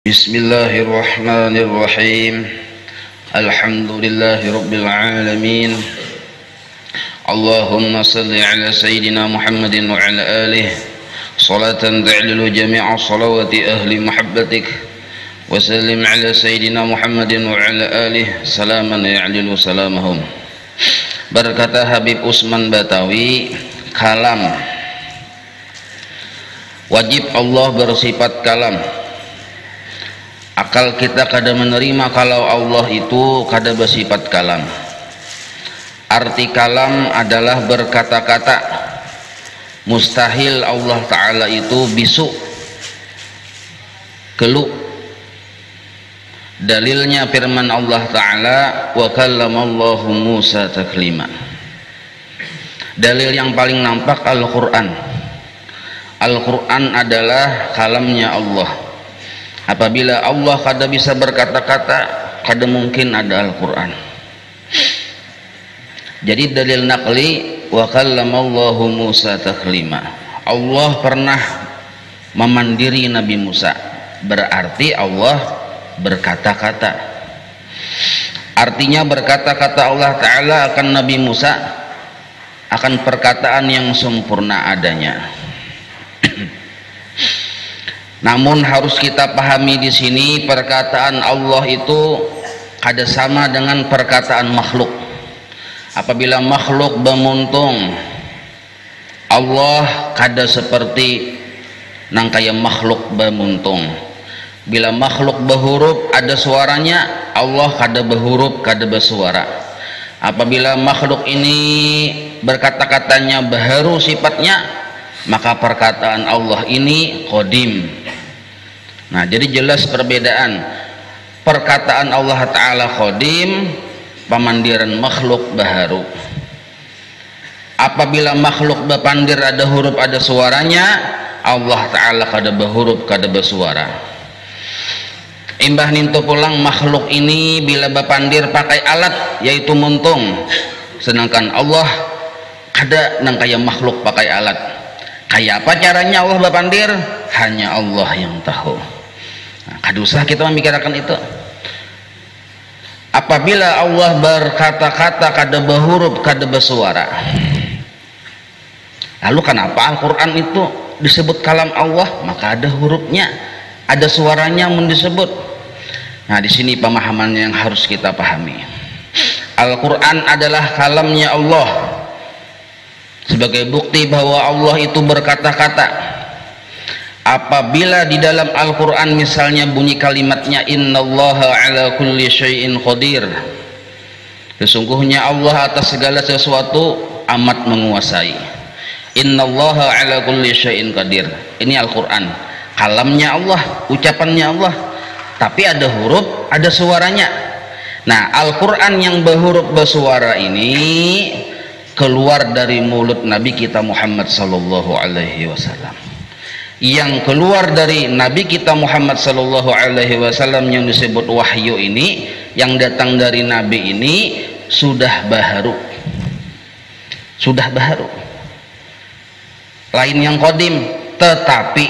Bismillahirrahmanirrahim. Alhamdulillahi rabbil alamin. Allahumma salli ala sayyidina Muhammadin wa ala alihi salatan ta'lilu jami'a salawati ahli muhabbatik wa sallim ala sayyidina Muhammadin wa ala alihi salaman ya'lilu salamahum. Berkata Habib Usman Batawi, kalam wajib Allah bersifat kalam. Akal kita kada menerima kalau Allah itu kada bersifat kalam. Arti kalam adalah berkata-kata. Mustahil Allah Ta'ala itu bisu, keluh. Dalilnya firman Allah Ta'ala, wa kallamallahu Musa taklima. Dalil yang paling nampak Al-Quran. Al-Quran adalah kalamnya Allah. Apabila Allah kada bisa berkata-kata, kada mungkin ada Al-Quran. Jadi dalil naqli, wa kallamallahu Musa taklima. Allah pernah memandiri Nabi Musa, berarti Allah berkata-kata. Artinya berkata-kata Allah Ta'ala akan Nabi Musa akan perkataan yang sempurna adanya. Namun harus kita pahami di sini, perkataan Allah itu kada sama dengan perkataan makhluk. Apabila makhluk bemuntung, Allah kada seperti nang kaya makhluk bemuntung. Bila makhluk berhuruf ada suaranya, Allah kada berhuruf, kada bersuara. Apabila makhluk ini berkata-katanya baharu sifatnya, maka perkataan Allah ini qadim. Nah, jadi jelas perbedaan. Perkataan Allah Ta'ala qadim, pemandiran makhluk baharu. Apabila makhluk berpandir ada huruf ada suaranya, Allah Ta'ala kada berhuruf kada bersuara. Imbah nintu pulang makhluk ini bila berpandir pakai alat yaitu muntung, sedangkan Allah kada nang kaya makhluk pakai alat. Kayak apa caranya Allah berpandir? Hanya Allah yang tahu. Nah, kada usah kita memikirkan itu. Apabila Allah berkata-kata kada berhuruf kada bersuara, lalu kenapa Al-Quran itu disebut kalam Allah? Maka ada hurufnya, ada suaranya yang disebut. Nah, di sini pemahaman yang harus kita pahami. Al-Quran adalah kalamnya Allah, sebagai bukti bahwa Allah itu berkata-kata. Apabila di dalam Al-Quran misalnya bunyi kalimatnya innallaha ala kulli syai'in qadir, sesungguhnya Allah atas segala sesuatu amat menguasai. Innallaha ala kulli syai'in qadir, ini Al-Quran, kalamnya Allah, ucapannya Allah, tapi ada huruf ada suaranya. Nah, Al-Quran yang berhuruf bersuara ini keluar dari mulut Nabi kita Muhammad sallallahu alaihi wasallam. Yang keluar dari Nabi kita Muhammad sallallahu alaihi wasallam yang disebut wahyu ini, yang datang dari Nabi ini sudah baharu. Sudah baharu. Lain yang qadim, tetapi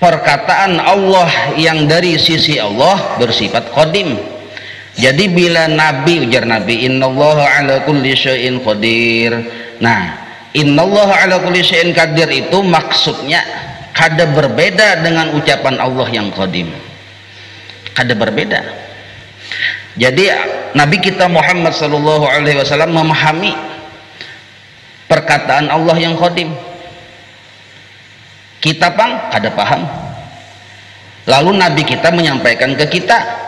perkataan Allah yang dari sisi Allah bersifat qadim. Jadi bila Nabi, ujar Nabi, innallaha ala kulli syai'in qadir. Nah, innallaha ala kulli syai'in qadir itu maksudnya kada berbeda dengan ucapan Allah yang qadim. Kada berbeda. Jadi Nabi kita Muhammad sallallahu alaihi wasallam memahami perkataan Allah yang qadim. Kita pang kada paham. Lalu Nabi kita menyampaikan ke kita.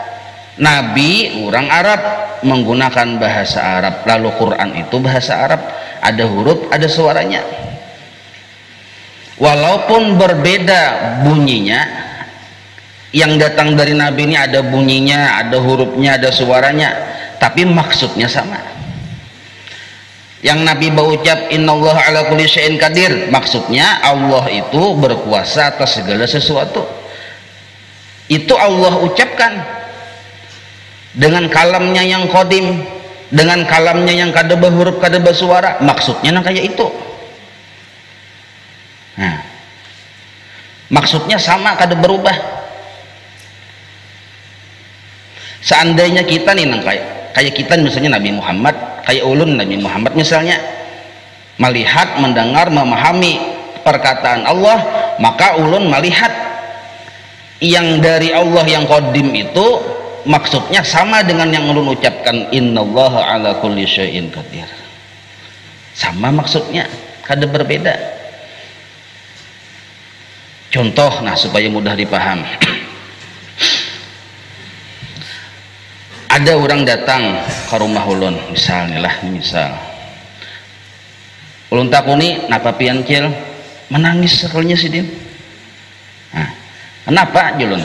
Nabi orang Arab menggunakan bahasa Arab, lalu Quran itu bahasa Arab, ada huruf ada suaranya. Walaupun berbeda bunyinya, yang datang dari Nabi ini ada bunyinya, ada hurufnya, ada suaranya, tapi maksudnya sama. Yang Nabi berucap innallaha ala kulli syai'in qadir, maksudnya Allah itu berkuasa atas segala sesuatu. Itu Allah ucapkan dengan kalamnya yang qadim, dengan kalamnya yang kada berhuruf kada bersuara, maksudnya nang kayak itu. Nah, maksudnya sama kada berubah. Seandainya kita nih kayak kita misalnya Nabi Muhammad, kayak ulun Nabi Muhammad misalnya, melihat, mendengar, memahami perkataan Allah, maka ulun melihat yang dari Allah yang qadim itu maksudnya sama dengan yang ulun ucapkan, innallaha ala kulli syai'in qadir. Sama maksudnya, kada berbeda. Contoh, nah supaya mudah dipaham. Ada orang datang ke rumah ulun, misalnya lah, misal ulun takuni napa pian cil menangis sekelnya sidin. Nah, kenapa julun?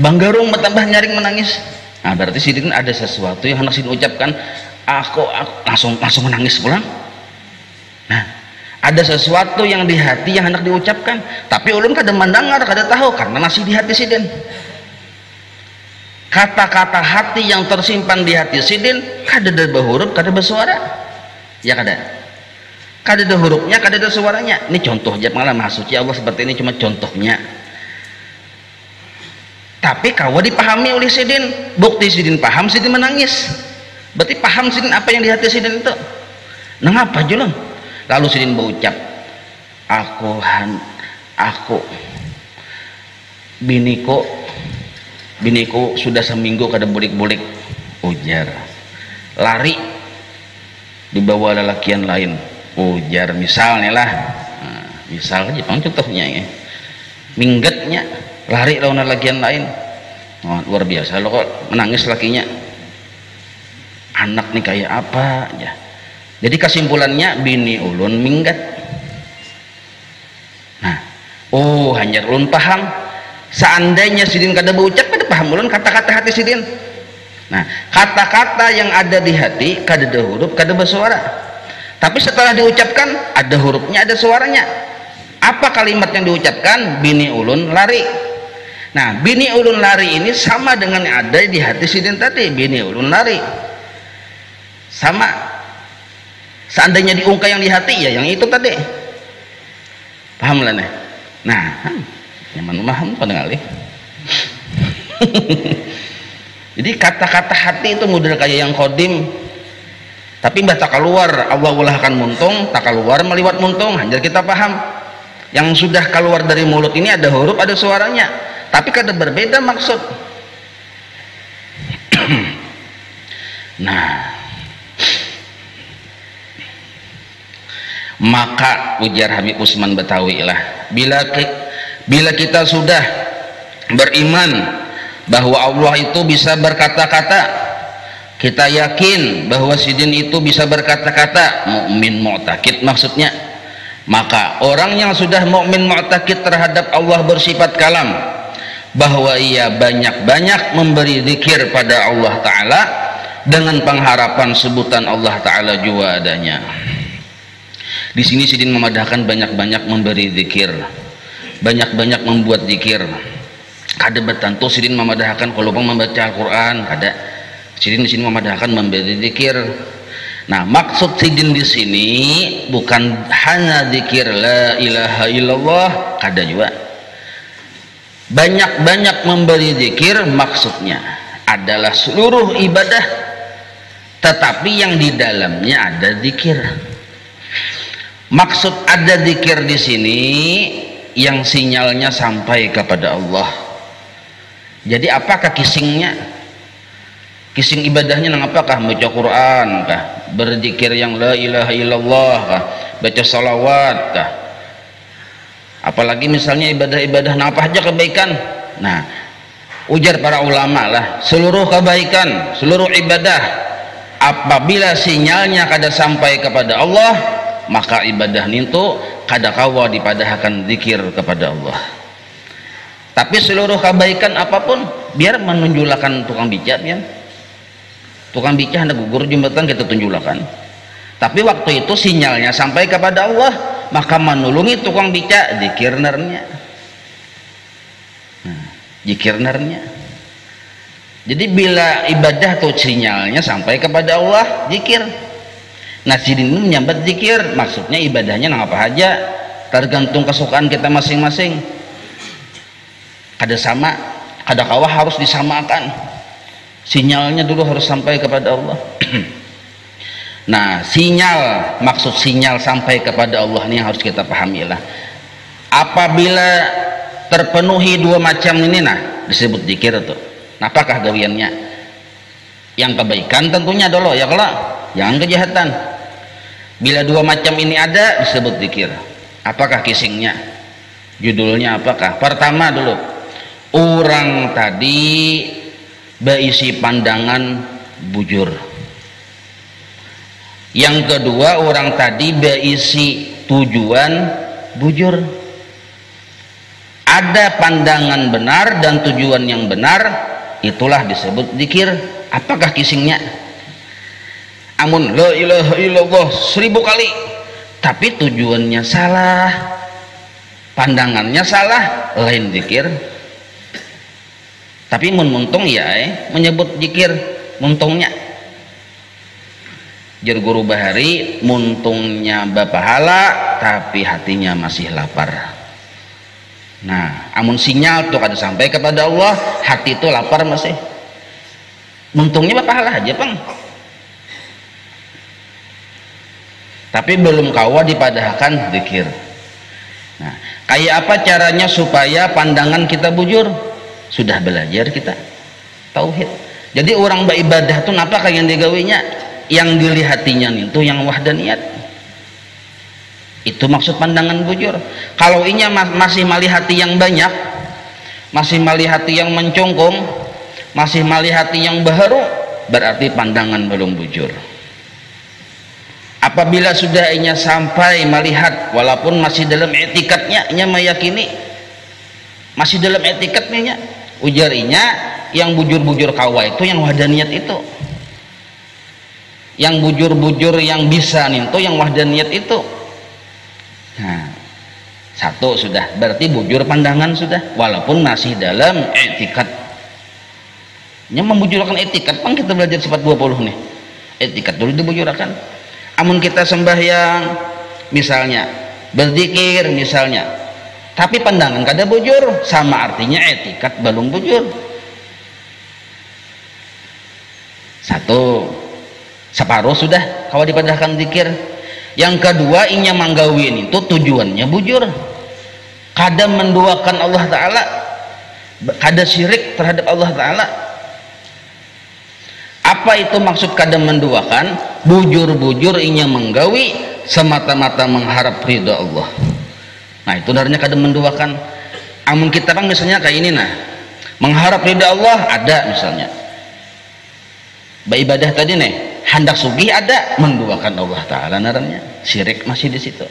Banggarung bertambah nyaring menangis. Nah, berarti sidin ada sesuatu yang hendak sidin ucapkan, aku langsung menangis pulang. Nah, ada sesuatu yang di hati yang hendak diucapkan, tapi ulun kada mendengar, kada tahu karena masih di hati sidin. Kata-kata hati yang tersimpan di hati sidin kada ada huruf, kada bersuara, ya kada ada hurufnya, kada ada suaranya. Ini contoh aja, malah maksudnya Allah seperti ini cuma contohnya, tapi kawa dipahami oleh sidin. Bukti sidin paham, sidin menangis, berarti paham sidin apa yang di hati sidin itu. Nah apa julung? Lalu sidin berucap, aku biniku sudah seminggu kada bulik-bulik, ujar. Lari dibawa lelakian lain, ujar. Misalnya lah, nah, misal aja contohnya ya, minggatnya lari lawan lelakian lain. Oh, luar biasa lo kok menangis lakinya. Anak nih kayak apa ya. Jadi kesimpulannya bini ulun minggat. Nah, oh hanya ulun paham. Seandainya sidin kada berucap, kada paham ulun kata-kata hati sidin. Nah, kata-kata yang ada di hati kada ada huruf, kada bersuara, tapi setelah diucapkan ada hurufnya, ada suaranya. Apa kalimat yang diucapkan? Bini ulun lari. Nah, bini ulun lari ini sama dengan yang ada di hati sidin tadi. Bini ulun lari sama. Seandainya diungkap yang di hati, ya yang itu tadi. Paham lah nih? Nah, nyaman paham pada ngalih. Jadi kata-kata hati itu model kayak yang kodim, tapi mbah tak keluar Allah ulahkan muntung, tak keluar meliwat muntung, hanya kita paham. Yang sudah keluar dari mulut ini ada huruf, ada suaranya, tapi kada berbeda maksud. Nah, maka ujar Habib Usman Betawi lah, bila kita sudah beriman bahwa Allah itu bisa berkata-kata, kita yakin bahwa sidin itu bisa berkata-kata, mukmin mu'takid maksudnya, maka orang yang sudah mukmin mu'takid terhadap Allah bersifat kalam, bahwa ia banyak-banyak memberi zikir pada Allah Ta'ala dengan pengharapan sebutan Allah Ta'ala juga adanya. Di sini sidin memadahkan banyak-banyak memberi zikir, banyak-banyak membuat zikir. Kada bertentu sidin memadahkan kalau membaca Al-Quran, kada. Sidin di sini memadahkan memberi zikir. Nah, maksud sidin di sini bukan hanya zikir la ilaha illallah, kada juga. Banyak-banyak memberi zikir maksudnya adalah seluruh ibadah, tetapi yang di dalamnya ada zikir. Maksud ada zikir di sini yang sinyalnya sampai kepada Allah. Jadi apakah kisingnya? Kising ibadahnya nang apakah? Baca Quran kah? Berzikir yang la ilaha illallah kah? Baca salawat kah? Apalagi misalnya ibadah-ibadah nang apa aja kebaikan. Nah, ujar para ulama lah, seluruh kebaikan, seluruh ibadah apabila sinyalnya kada sampai kepada Allah, maka ibadah itu kada kawa dipadahkan zikir kepada Allah. Tapi seluruh kebaikan apapun, biar menunjulakan tukang bijak ya. Tukang bijak hendak gugur jembatan kita tunjulakan. Tapi waktu itu sinyalnya sampai kepada Allah, maka menulungi tukang bijak zikir nernya. Nah, zikir nernya. Jadi bila ibadah tuh sinyalnya sampai kepada Allah, zikir. Nah, sidin ini menyambat zikir, maksudnya ibadahnya nang apa aja, tergantung kesukaan kita masing-masing. Kada sama, kada kawah harus disamakan. sinyalnya dulu harus sampai kepada Allah. Nah, maksud sinyal sampai kepada Allah ini yang harus kita pahami lah. Apabila terpenuhi dua macam ini, nah disebut zikir tuh. Nah, apakah gawiannya? Yang kebaikan tentunya dulu ya, kalau jangan kejahatan. Bila dua macam ini ada disebut zikir. Apakah kisingnya? Judulnya apakah? Pertama dulu, orang tadi berisi pandangan bujur. Yang kedua, orang tadi berisi tujuan bujur. Ada pandangan benar dan tujuan yang benar, itulah disebut zikir. Apakah kisingnya? Amun la ilaha illallah 1000 kali tapi tujuannya salah, pandangannya salah, lain zikir. Tapi muntung ya menyebut zikir muntungnya. Jer guru bahari, muntungnya bapahala tapi hatinya masih lapar. Nah, amun sinyal tuh kada sampai kepada Allah, hati itu lapar masih. Muntungnya bapahala aja, Bang. Tapi belum kawa dipadahkan zikir. Nah, kayak apa caranya supaya pandangan kita bujur? Sudah belajar kita tauhid. Jadi orang beribadah tuh apa kayak yang digawinya? Yang dilihatinya itu yang wahdaniyat. Itu maksud pandangan bujur. Kalau inya masih malihati yang banyak, masih malihati yang mencungkung, masih malihati yang baharu, berarti pandangan belum bujur. Apabila sudah inya sampai melihat, walaupun masih dalam etikatnya, inya meyakini masih dalam etikatnya, ujar inya yang bujur-bujur kawa itu yang wahdaniyat itu, yang bujur-bujur yang bisa itu yang wahdaniyat itu. Nah, satu sudah berarti bujur pandangan sudah, walaupun masih dalam etikat. Yang membujurkan etikat, Bang, kita belajar sifat 20 nih. Etikat dulu dibujurkan. Amun kita sembahyang misalnya, berzikir misalnya, tapi pandangan kada bujur, sama artinya etikat belum bujur. Satu, separuh sudah kalau dipadahkan zikir. Yang kedua, inya manggawin itu tujuannya bujur, kada menduakan Allah Ta'ala, kada syirik terhadap Allah Ta'ala. Apa itu maksud kada menduakan? Bujur-bujur inya menggawi semata-mata mengharap ridha Allah. Nah, itu darahnya kada menduakan. Amun kita kan misalnya kayak ini, nah mengharap ridha Allah ada misalnya, beribadah tadi nih hendak sugih ada, menduakan Allah Ta'ala naranya, syirik masih di situ.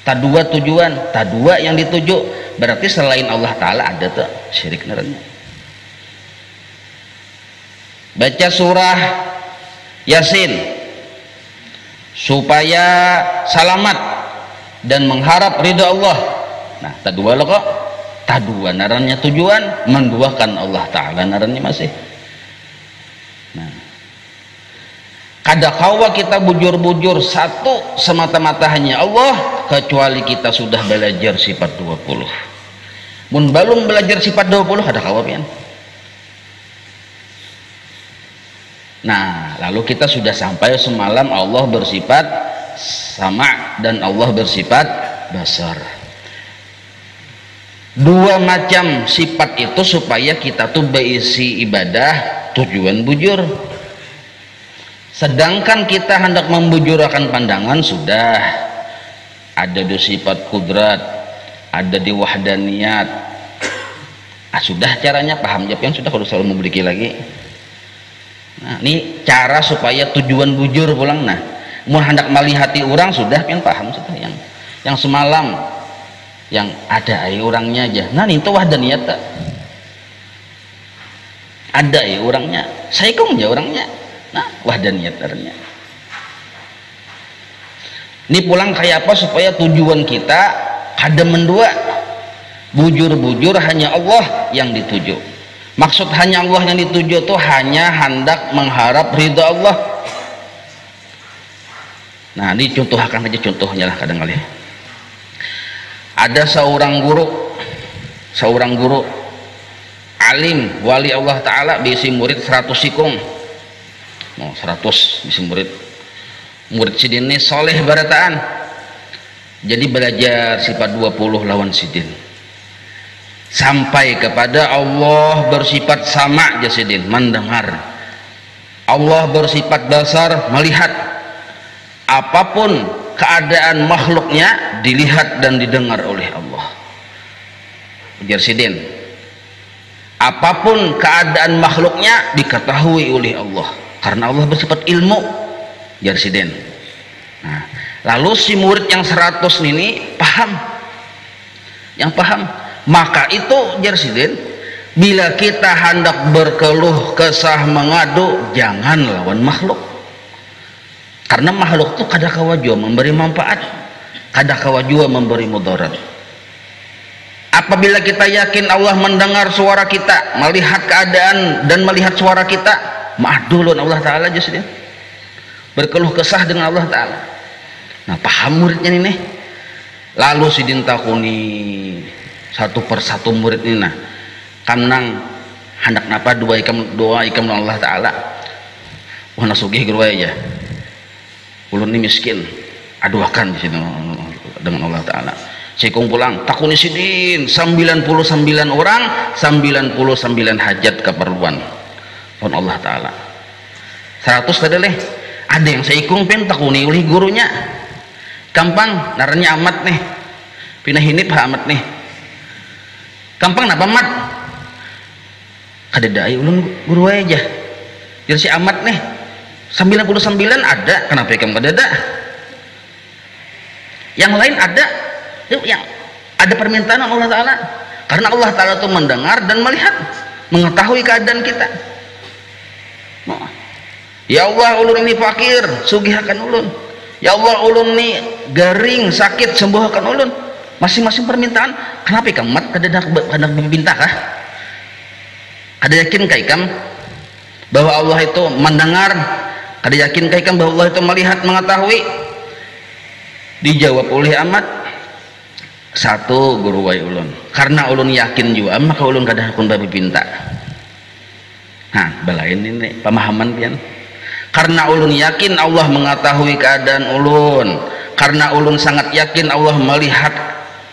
Tadua tujuan, tadua yang dituju, berarti selain Allah Ta'ala ada tuh syirik naranya. Baca surah Yasin supaya selamat dan mengharap ridha Allah. Nah, tadua lo kok, tadua naranya tujuan, menduakan Allah Ta'ala naranya masih. Nah, kada kawa kita bujur-bujur satu semata-mata hanya Allah, kecuali kita sudah belajar sifat 20. Mun belum belajar sifat 20 ada kawa pian. Nah, lalu kita sudah sampai semalam Allah bersifat sama dan Allah bersifat basar. Dua macam sifat itu supaya kita tuh berisi ibadah tujuan bujur. Sedangkan kita hendak membujurkan pandangan sudah ada di sifat kudrat, ada di wahdaniyat. Sudah caranya paham yang sudah, kalau selalu memiliki lagi. Nah, ini cara supaya tujuan bujur pulang. Nah, mau hendak malihati orang sudah yang paham sudah, yang semalam yang ada orangnya aja. Nah, itu wahdaniyat tak? Ada orangnya, saya kong aja orangnya. Nah, wahdaniyat artinya. Ini pulang kayak apa supaya tujuan kita kada mendua, bujur-bujur hanya Allah yang dituju. Maksud hanya Allah yang dituju itu hanya hendak mengharap ridha Allah. Nah, dicontohkan aja contohnya lah kadang kali. Ada seorang guru alim wali Allah Ta'ala bisi murid 100 sikung 100 bisi murid sidin ini soleh barataan, jadi belajar sifat 20 lawan sidin sampai kepada Allah bersifat sama jasidin mendengar, Allah bersifat basar melihat, apapun keadaan makhluknya dilihat dan didengar oleh Allah. Ujar sidin, apapun keadaan makhluknya diketahui oleh Allah karena Allah bersifat ilmu. Ujar sidin. Nah, lalu si murid yang 100 ini paham, yang paham, maka itu ujar sidin, bila kita hendak berkeluh kesah mengadu jangan lawan makhluk, karena makhluk itu kadang kawa jua memberi manfaat, kadang kawa jua memberi mudarat. Apabila kita yakin Allah mendengar suara kita, melihat keadaan dan melihat suara kita, ma'adulun Allah Ta'ala aja sidin, berkeluh kesah dengan Allah Ta'ala. Nah, paham muridnya ini. Lalu sidin takuni satu persatu murid ini, nah kamnang hendak napa doa ikam Allah Ta'ala, wah nasugih guru aja ulun ini miskin, aduakan di sini dengan Allah Ta'ala. Cikung pulang takuni sidin 99 orang 99 hajat keperluan pun Allah Ta'ala. 100 tadi leh ada yang seikung pen takuni oleh gurunya, gampang naranya amat nih pindah hinip amat nih gampang napa mat kadedai ulun guru aja jadi si amat nih 99 ada, kenapa ikam kadeda? Yang lain ada, yang ada permintaan Allah Ta'ala, karena Allah Ta'ala itu mendengar dan melihat, mengetahui keadaan kita. Ya Allah, ulun ini fakir, sugihkan ulun. Ya Allah, ulun ini garing, sakit, sembuhkan ulun. Masing-masing permintaan. Kenapa ikam mat kadeda meminta kah? Kada yakin kah ikam bahwa Allah itu mendengar? Kada yakin kah ikam bahwa Allah itu melihat, mengetahui? Dijawab oleh amat, satu guru wai ulun, karena ulun yakin juga maka ulun kada hakun babi pinta. Nah balain ini pemahaman pian, karena ulun yakin Allah mengetahui keadaan ulun, karena ulun sangat yakin Allah melihat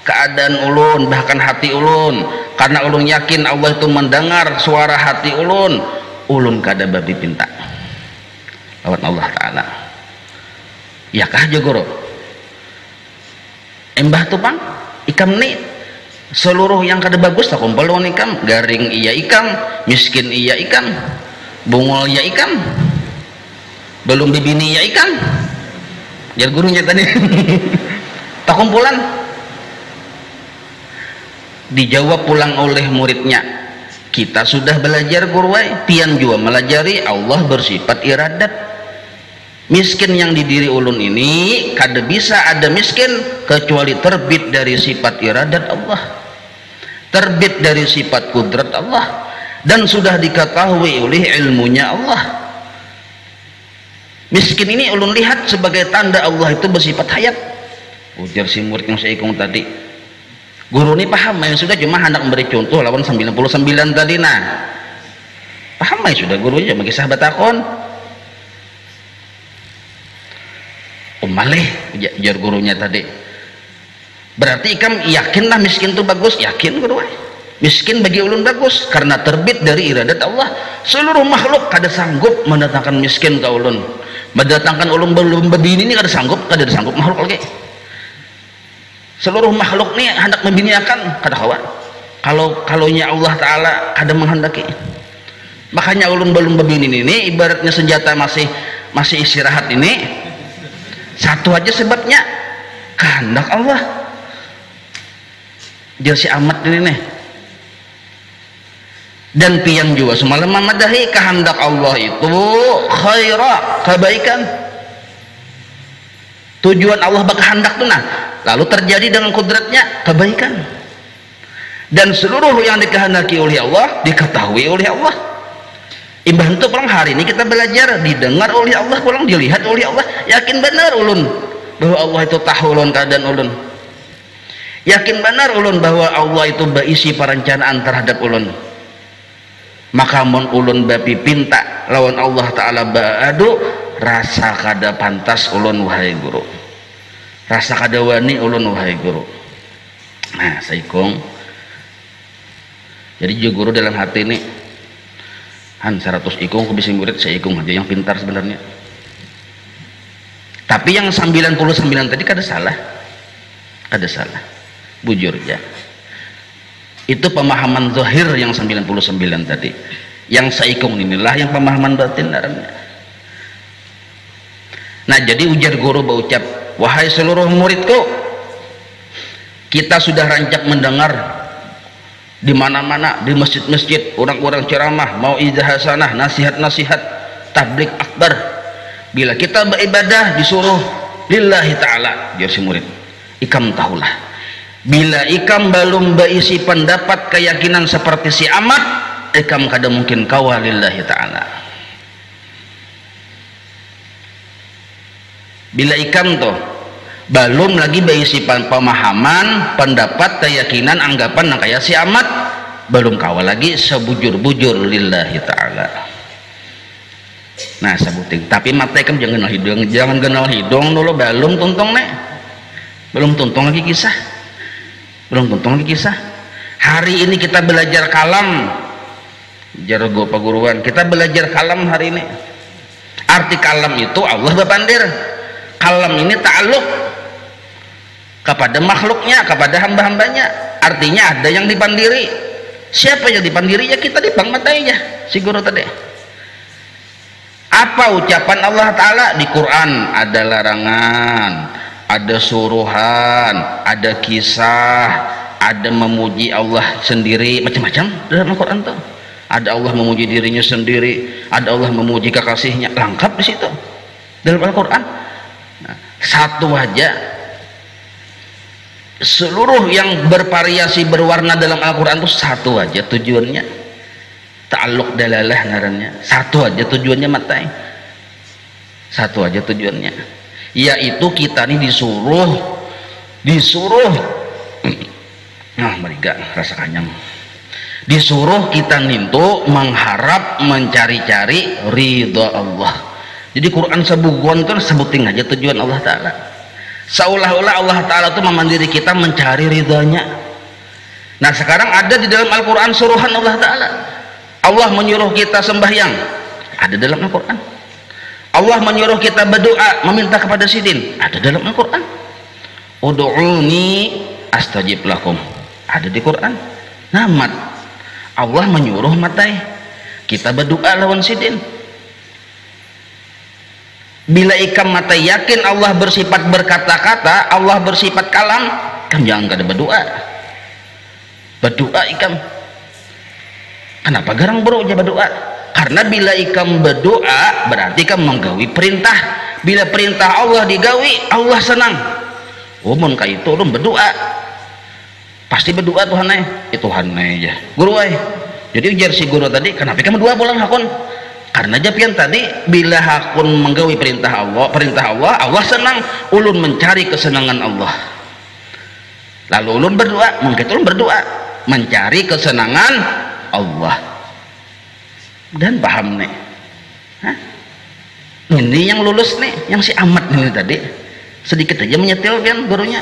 keadaan ulun bahkan hati ulun, karena ulun yakin Allah itu mendengar suara hati ulun, ulun kada babi pinta lawan Allah Ta'ala. Ya kah aja guru embah tu pang ikam nih seluruh yang kada bagus tak kumpul lawan ikam, garing iya ikam, miskin iya ikam, bungol iya ikam, belum dibini iya ikam, jadi gurunya tadi tak kumpulan. Dijawab pulang oleh muridnya, kita sudah belajar gurwai, pian juga melajari Allah bersifat iradat. Miskin yang di diri ulun ini kada bisa ada miskin kecuali terbit dari sifat iradat Allah, terbit dari sifat kudrat Allah, dan sudah diketahui oleh ilmunya Allah. Miskin ini ulun lihat sebagai tanda Allah itu bersifat hayat. Ujar si murid yang saya ikung tadi, guru ini paham yang sudah, cuma hendak memberi contoh lawan 99 tadi. Nah paham yang sudah gurunya bagi sahabat akon malih jar gurunya tadi. Berarti ikam yakinlah miskin itu bagus, yakin guru. Miskin bagi ulun bagus karena terbit dari iradat Allah. Seluruh makhluk kada sanggup mendatangkan miskin ke ulun, mendatangkan ulun belum berdini ini kada sanggup makhluk lagi. Seluruh makhluk ini hendak membiniakan kada kawan, kalaunya Allah Ta'ala kada menghendaki. Makanya ulun belum berdini ini ibaratnya senjata masih istirahat ini, satu aja sebabnya kehendak Allah. Jadi si amat ini nih, dan piang juga semalam memadahi kehendak Allah itu khaira, kebaikan. Tujuan Allah berkehendak tuh, nah lalu terjadi dengan kudratnya kebaikan, dan seluruh yang dikehendaki oleh Allah diketahui oleh Allah. Imbah itu pulang hari ini kita belajar, didengar oleh Allah, pulang dilihat oleh Allah. Yakin benar ulun bahwa Allah itu tahu ulun keadaan ulun, yakin benar ulun bahwa Allah itu berisi perencanaan terhadap ulun. maka mun ulun bapi pinta lawan Allah Ta'ala ba'adu rasa kada pantas ulun wahai guru, rasa kada wani ulun wahai guru. Nah saikung jadi juga guru dalam hati ini 100 ikung aku bisa murid, saya ikung aja yang pintar sebenarnya. Tapi yang 99 tadi kada salah, bujur ya. Itu pemahaman zahir yang 99 tadi. Yang saikung inilah yang pemahaman batin dalamnya. Nah jadi ujar guru berucap, wahai seluruh muridku, kita sudah rancak mendengar di mana-mana, di masjid-masjid orang-orang ceramah, mau idah hasanah, nasihat-nasihat, tablik akbar. Bila kita beribadah disuruh lillahi ta'ala, biar si murid ikam tahulah, bila ikam belum berisi pendapat keyakinan seperti si amat, ikam kada mungkin kawa lillahi ta'ala. Bila ikam tuh belum lagi berisi pemahaman, pendapat, keyakinan, anggapan yang kayak si amat, belum kawal lagi sebujur-bujur lillahi ta'ala. Nah sebuting, tapi mata ikam jangan kenal hidung, jangan kenal hidung dulu, belum tuntung nih, belum tuntung lagi kisah, hari ini kita belajar kalam, jargo paguruan, kita belajar kalam hari ini. Arti kalam itu Allah berpandir, kalam ini ta'aluk kepada makhluknya, kepada hamba-hambanya, artinya ada yang dipandiri. Siapa yang dipandiri? Ya kita dipang matanya si guru tadi. Apa ucapan Allah Ta'ala di Quran? Ada larangan, ada suruhan, ada kisah, ada memuji Allah sendiri, macam-macam dalam Al-Quran tuh. Ada Allah memuji dirinya sendiri, ada Allah memuji kekasihnya, lengkap di situ dalam Al-Quran. Nah, satu aja seluruh yang bervariasi berwarna dalam Al-Quran itu satu aja tujuannya, ta'alluq dalalah ngarannya, satu aja tujuannya matai, satu aja tujuannya, yaitu kita ini disuruh nah mereka rasa kanyang, disuruh kita nintu mengharap mencari-cari ridha Allah. Jadi Quran sebuguan itu sebutin aja tujuan Allah Ta'ala, seolah-olah Allah Ta'ala itu memandiri kita mencari ridhanya. Nah sekarang ada di dalam Al-Quran suruhan Allah Ta'ala. Allah menyuruh kita sembahyang, ada dalam Al-Quran. Allah menyuruh kita berdoa, meminta kepada sidin, ada dalam Al-Quran. Ud'uni astajib lakum, ada di Quran. Namat Allah menyuruh matai kita berdoa lawan sidin. Bila ikam mata yakin Allah bersifat berkata-kata, Allah bersifat kalam, kam jangan kada berdoa ikam. Kenapa garang bro aja berdoa? Karena bila ikam berdoa berarti ikam menggawi perintah. Bila perintah Allah digawi, Allah senang. Mun ka itu lu berdoa, pasti berdoa Tuhan Tuhan aja guru Jadi ujar si guru tadi, kenapa ikam berdoa pulang hakun? Karena japian tadi, bila hakun menggawi perintah Allah, Allah senang, ulun mencari kesenangan Allah. Lalu ulun berdoa, mungkin ulun berdoa mencari kesenangan Allah. Dan paham nih, ini yang lulus nih, yang si amat ini tadi sedikit aja menyetil kan gurunya.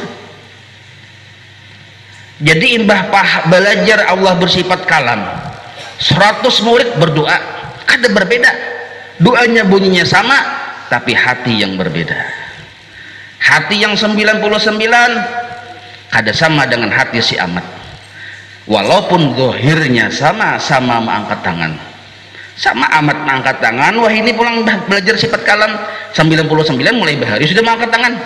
Jadi imbah belajar Allah bersifat kalam, 100 murid berdoa kada berbeda, doanya bunyinya sama, tapi hati yang berbeda. Hati yang 99 kada sama dengan hati si amat. Walaupun zahirnya sama-sama mengangkat tangan, sama amat mengangkat tangan. Wah ini pulang belajar sifat kalam 99 mulai bahari sudah mengangkat tangan,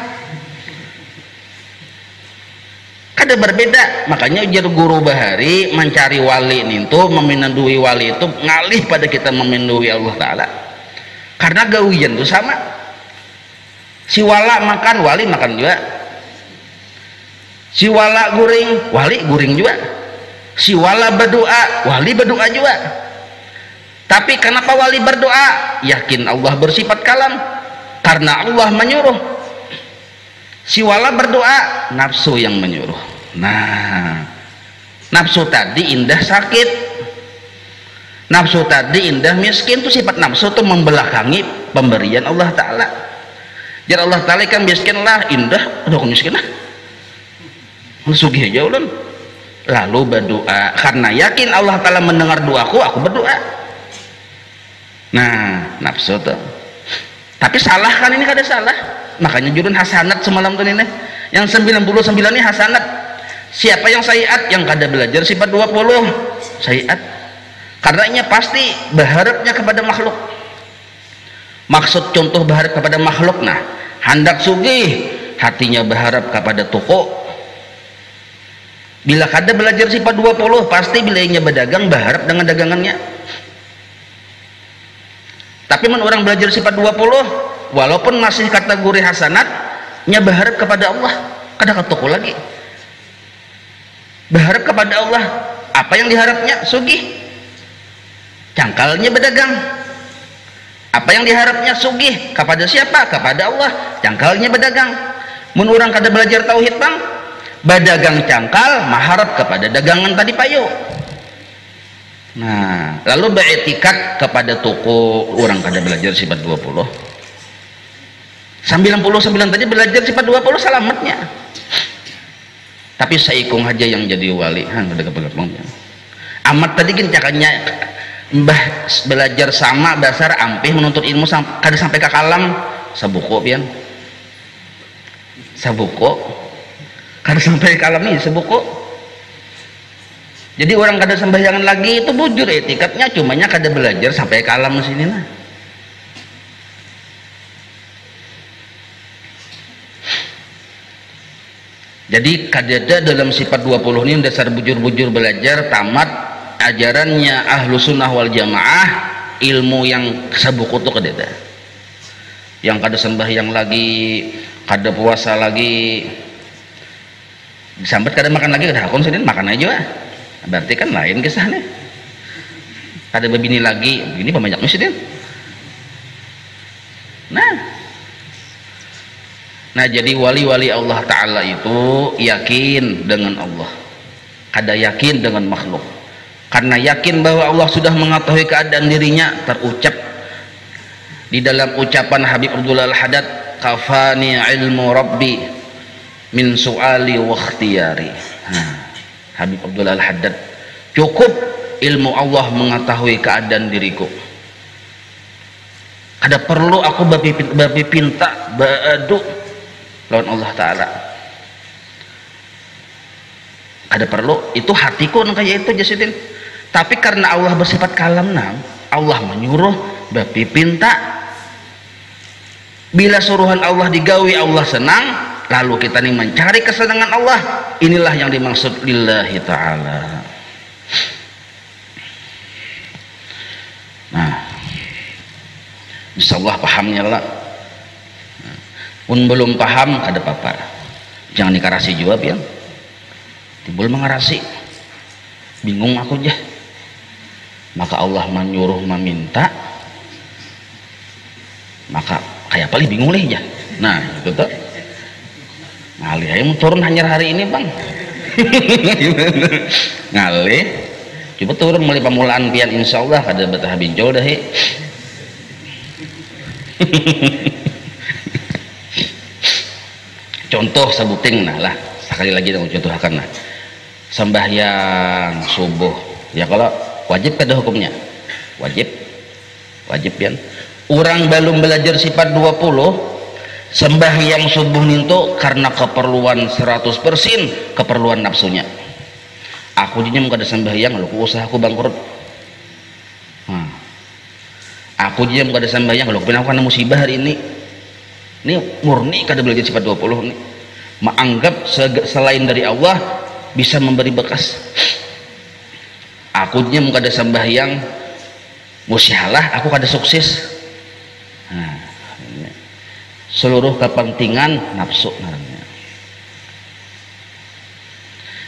kada berbeda. Makanya ujar guru bahari mencari wali itu, meminandui wali itu ngalih pada kita meminandui Allah Ta'ala, karena gawian itu sama. Si wala makan, wali makan juga. Si wala guring, wali guring juga. Si wala berdoa, wali berdoa juga. Tapi kenapa wali berdoa? Yakin Allah bersifat kalam, karena Allah menyuruh. Si wala berdoa, nafsu yang menyuruh. Nah, nafsu tadi indah sakit, Nafsu tadi indah miskin tuh sifat nafsu tuh membelakangi pemberian Allah Ta'ala. Jadi Allah Ta'ala kan miskin lah indah, aduh aku miskin lah, sugih aja ulun. Lalu berdoa karena yakin Allah Ta'ala mendengar doaku, aku berdoa. Nah nafsu tuh, tapi salah kan ini, kada salah. Makanya jurun hasanat semalam tuh ini yang 99 ini hasanat. Siapa yang sayiat? Yang kada belajar sifat 20 sayiat. Karenanya pasti berharapnya kepada makhluk. Maksud contoh berharap kepada makhluk, nah hendak sugih hatinya berharap kepada toko. Bila kada belajar sifat 20 pasti bilanya berdagang berharap dengan dagangannya. Tapi men orang belajar sifat 20 walaupun masih kategori hasanat nya berharap kepada Allah, kada ke toko lagi, berharap kepada Allah. Apa yang diharapnya? Sugih, cangkalnya berdagang. Apa yang diharapnya? Sugih. Kepada siapa? Kepada Allah, cangkalnya berdagang. Mun orang kada belajar tauhid bang, berdagang cangkal mengharap kepada dagangan tadi payu. Nah lalu beretikat kepada toko, orang kada belajar sifat 20. 99 tadi belajar sifat 20 selamatnya. Tapi saikung aja yang jadi wali, amat tadi kan cakanya mbah belajar sama dasar ampih menuntut ilmu kada sampai ke kalam sabuko pian, sabuko kada sampai ke kalam nih sabuko. Jadi orang kada sembahyangan lagi itu bujur etikatnya, cumanya kada belajar sampai ke alam sini lah. Jadi kadada dalam sifat 20 ini dasar bujur-bujur belajar tamat ajarannya ahlu sunnah wal jamaah, ilmu yang sabuku tuh kadada. Yang kada sembahyang lagi, kada puasa lagi, disambat kada makan lagi, kada hakun sini makan aja. Berarti kan lain kisahnya. Kada babini lagi, ini pemanjak miskin. Nah jadi wali-wali Allah Ta'ala itu yakin dengan Allah, kada yakin dengan makhluk. Karena yakin bahwa Allah sudah mengetahui keadaan dirinya, terucap di dalam ucapan Habib Abdullah Al-Haddad, kafani ilmu rabbi min su'ali wa ikhtiyari. Habib Abdullah Al-Haddad, cukup ilmu Allah mengetahui keadaan diriku, kada perlu aku babi pinta badu lawan Allah Ta'ala, kada perlu. Itu hatiku kayak itu jasidin. Tapi karena Allah bersifat kalam, Allah menyuruh babi pinta. Bila suruhan Allah digawi, Allah senang, lalu kita nih mencari kesenangan Allah. Inilah yang dimaksud lillahi ta'ala. Nah insyaallah pahamnya lah. Pun belum paham kada apa-apa, jangan dikarasi jawab ya, timbul mengarasi, bingung aku aja. Maka Allah menyuruh meminta, maka kayak paling bingung leh ya. Nah itu tuh ngalih ayo turun hanyar hari ini bang. Ngalih coba turun mulai pamulaan pian insyaallah kada betah binjol dah. Contoh sebuting lah sekali lagi dong contoh akan sembahyang subuh ya, kalau wajib kada hukumnya? Wajib ya. Orang belum belajar sifat 20 sembahyang subuh ninto karena keperluan 100% keperluan nafsunya. Aku dinya kada sembahyang lho, usahaku bangkrut. Aku dinya kada sembahyang lho, aku kena musibah hari ini. Ini murni kada belajar sifat 20 nih, menganggap selain dari Allah bisa memberi bekas. Aku nya kada sembahyang musyalah, aku kada sukses. Seluruh kepentingan nafsu namanya.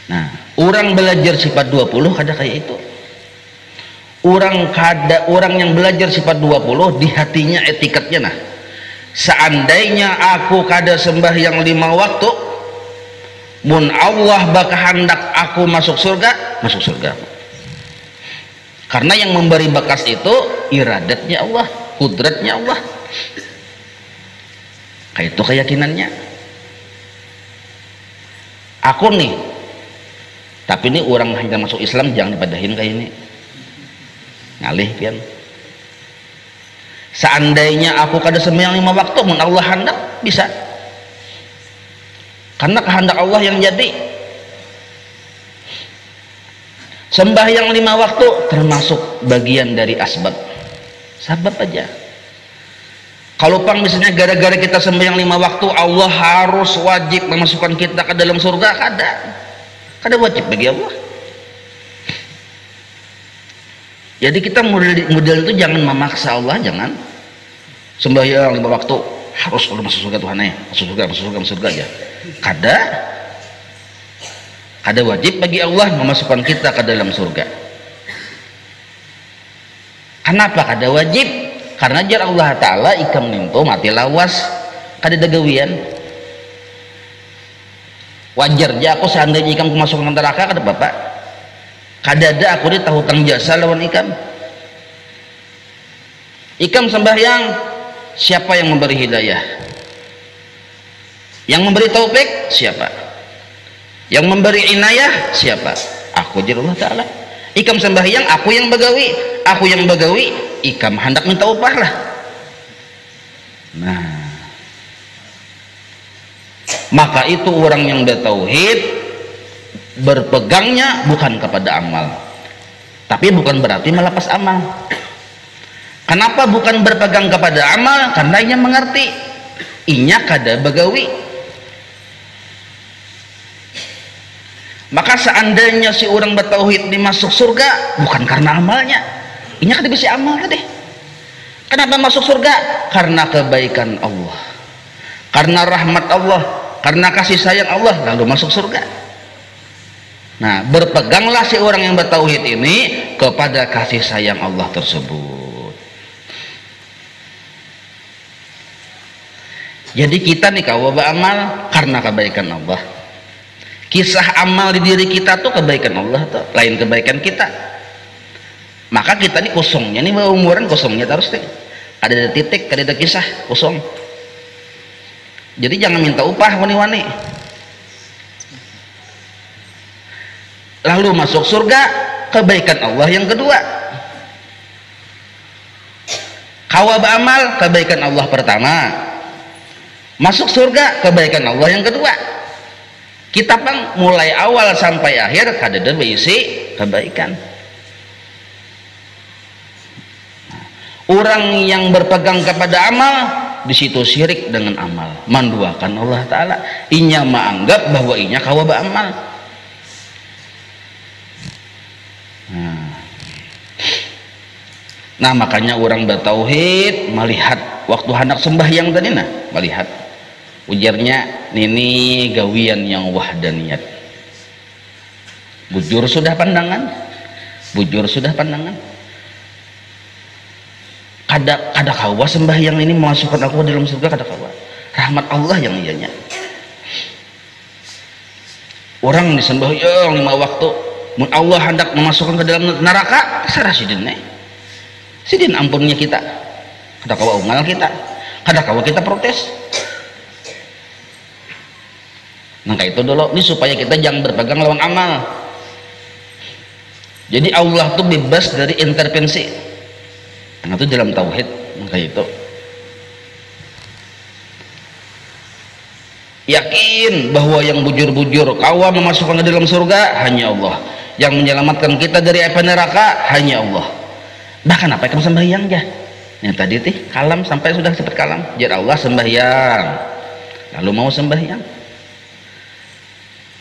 Nah orang belajar sifat 20 kada kayak itu. Orang yang belajar sifat 20 di hatinya etikatnya seandainya aku kada sembahyang 5 waktu, mun Allah baka hendak aku masuk surga, masuk surga. Karena yang memberi bekas itu iradatnya Allah, kudratnya Allah. Kayak itu keyakinannya. Aku nih, tapi ini orang hanya masuk Islam jangan dipadahin kayak ini. Ngalih pian. Seandainya aku kada sembahyang 5 waktu, mun Allah hendak bisa. Karena kehendak Allah yang jadi. Sembahyang 5 waktu termasuk bagian dari asbab. Sabab aja. Kalau pang misalnya gara-gara kita sembahyang 5 waktu Allah harus wajib memasukkan kita ke dalam surga, kada wajib bagi Allah. Jadi kita model itu jangan memaksa Allah, jangan sembahyang 5 waktu harus kalau masuk surga Tuhan ya, masuk surga aja. Kada wajib bagi Allah memasukkan kita ke dalam surga. Kenapa kada wajib? Karena jar Allah Ta'ala ikam ninto mati lawas kada dagawian. Wajar aja aku seandainya ikam kemasukan neraka kada bapak. Kada ada aku di tahu tang jasa lawan ikam. Ikam sembahyang, siapa yang memberi hidayah? Yang memberi taufik siapa? Yang memberi inayah siapa? Aku jar Allah Ta'ala. Ikam sembahyang, aku yang bagawi, ikam hendak minta upah lah. Nah, maka itu orang yang bertauhid berpegangnya bukan kepada amal, tapi bukan berarti melepas amal. Kenapa bukan berpegang kepada amal? Karena ia mengerti inya kada bagawi. Maka seandainya si orang bertauhid dimasuk surga bukan karena amalnya, inya kada bisa amal tadi. Kenapa masuk surga? Karena kebaikan Allah, karena rahmat Allah, karena kasih sayang Allah, lalu masuk surga. Nah, berpeganglah si orang yang bertauhid ini kepada kasih sayang Allah tersebut. Jadi kita nih kalau beramal karena kebaikan Allah. Kisah amal di diri kita tuh kebaikan Allah tuh, lain kebaikan kita. Maka kita nih kosongnya nih umuran kosongnya terus deh. Ada titik, ada kisah kosong. Jadi jangan minta upah wani-wani. Lalu masuk surga, kebaikan Allah yang kedua. Kawa beramal, kebaikan Allah pertama. Masuk surga, kebaikan Allah yang kedua. Kita pang mulai awal sampai akhir kada ada berisi kebaikan. Orang yang berpegang kepada amal di situ syirik dengan amal, menduakan Allah Ta'ala. Inya menganggap bahwa inya kawa beramal. Nah makanya orang bertauhid melihat waktu hendak sembahyang tadi melihat ujarnya nini gawian yang wahdaniyat. Bujur sudah pandangan, kada kawa sembahyang ini memasukkan aku dalam surga, kada kawa. Rahmat Allah yang ianya. Orang disembahyang 5 waktu, Allah hendak memasukkan ke dalam neraka, terserah sidin ampunnya kita. Kada kawa ungal kita, kada kawa kita protes. Maka itu dulu ini supaya kita jangan berpegang lawan amal. Jadi Allah tuh bebas dari intervensi. Nah itu dalam tauhid. Maka itu yakin bahwa yang bujur-bujur kawa memasukkan ke dalam surga hanya Allah. Yang menyelamatkan kita dari api neraka hanya Allah. Bahkan apa yang sembahyang ya? Yang tadi kalam sampai sudah cepat kalam. Jar Allah sembahyang. Lalu mau sembahyang.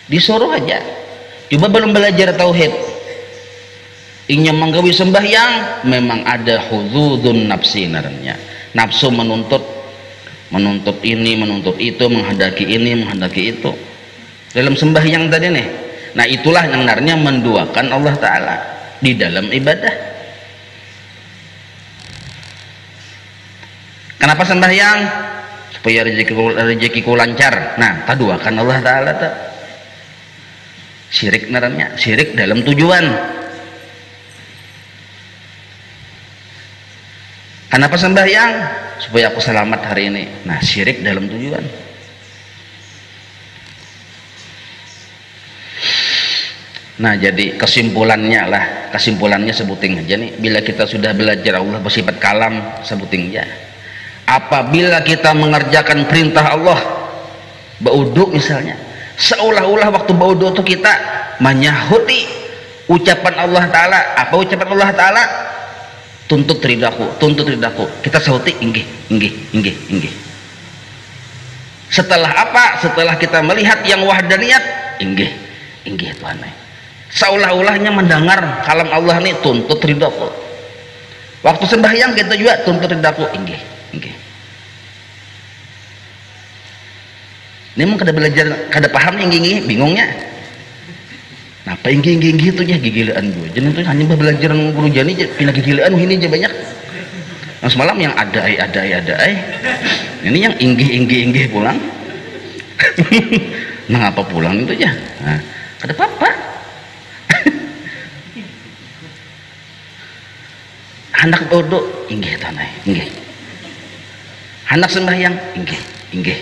Disuruh aja. Coba belum belajar tauhid. Ingin menggawi sembahyang memang ada hududun nafsi naranya. Nafsu menuntut ini, menuntut itu, menghendaki ini, menghendaki itu. Dalam sembahyang tadi nih. Nah itulah yang narnya menduakan Allah Ta'ala di dalam ibadah. Kenapa sembahyang? Supaya rezekiku lancar. Nah taduakan Allah Ta'ala tuh. Syirik naranya, syirik dalam tujuan. Kenapa sembahyang? Supaya aku selamat hari ini. Nah, syirik dalam tujuan. Nah, jadi kesimpulannya sebuting aja nih. Bila kita sudah belajar Allah bersifat kalam, sebuting aja. Apabila kita mengerjakan perintah Allah, baudu misalnya, seolah-olah waktu baudu itu kita menyahuti ucapan Allah Ta'ala. Apa ucapan Allah Ta'ala? Tuntut ridhaku, tuntut ridhaku. Kita sahuti inggih, inggih, inggih, inggih. Setelah apa? Setelah kita melihat yang wahdaniyat, inggih, inggih Tuhan. Seolah-olahnya mendengar kalam Allah ini, tuntut ridhaku. Waktu sembahyang kita juga tuntut ridhaku, inggih, inggih. Ini emang kada belajar, kada paham inggih, bingungnya. Apa inggih itu ya gigilaan gue. Jadi itu hanya belajar guru jani pindah gigilaan ini aja banyak. Nah, semalam yang ada ai. Ini yang inggih pulang. Nah, apa pulang itu ya? Nah, kada apa-apa. Hendak bodoh inggih tanah, inggih. Hendak sembahyang inggih, inggih.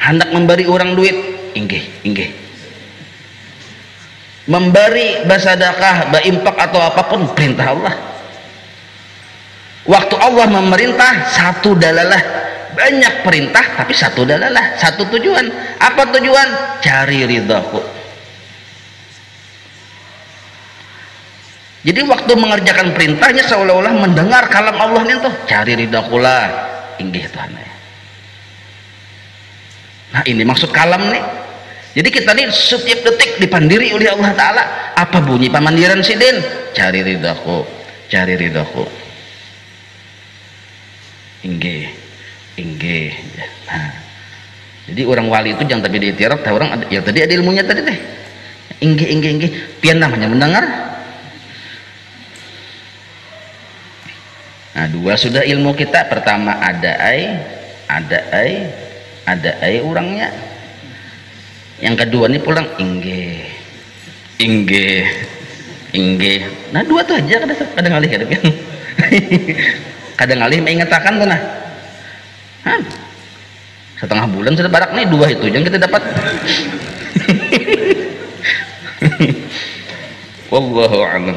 Hendak memberi orang duit inggih, inggih. Memberi bersedekah, berimpak atau apapun perintah Allah. Waktu Allah memerintah satu dalalah, banyak perintah tapi satu dalalah, satu tujuan. Apa tujuan? Cari ridhaku. Jadi waktu mengerjakan perintahnya seolah-olah mendengar kalam Allah nih tuh, cari ridhaku lah, inggih Tuhan. Nah, ini maksud kalam nih. Jadi kita nih setiap detik dipandiri oleh Allah Ta'ala. Apa bunyi pamandiran sidin? Cari ridhaku, cari ridhaku. Inggih, inggih. Nah, jadi orang wali itu jangan tapi diitiarap, orang yang tadi ada ilmunya tadi deh. Inggih, inggih, inggih. Pian namanya mendengar. Nah, dua sudah ilmu kita. Pertama ada ai orangnya. Yang kedua ini pulang inggih, inggih, inggih. Nah, dua tuh aja kadang ngalih kadang kadang ngalih mengatakan tuh nah. Setengah bulan sudah barak nih dua itu yang kita dapat. Wallahu a'lam.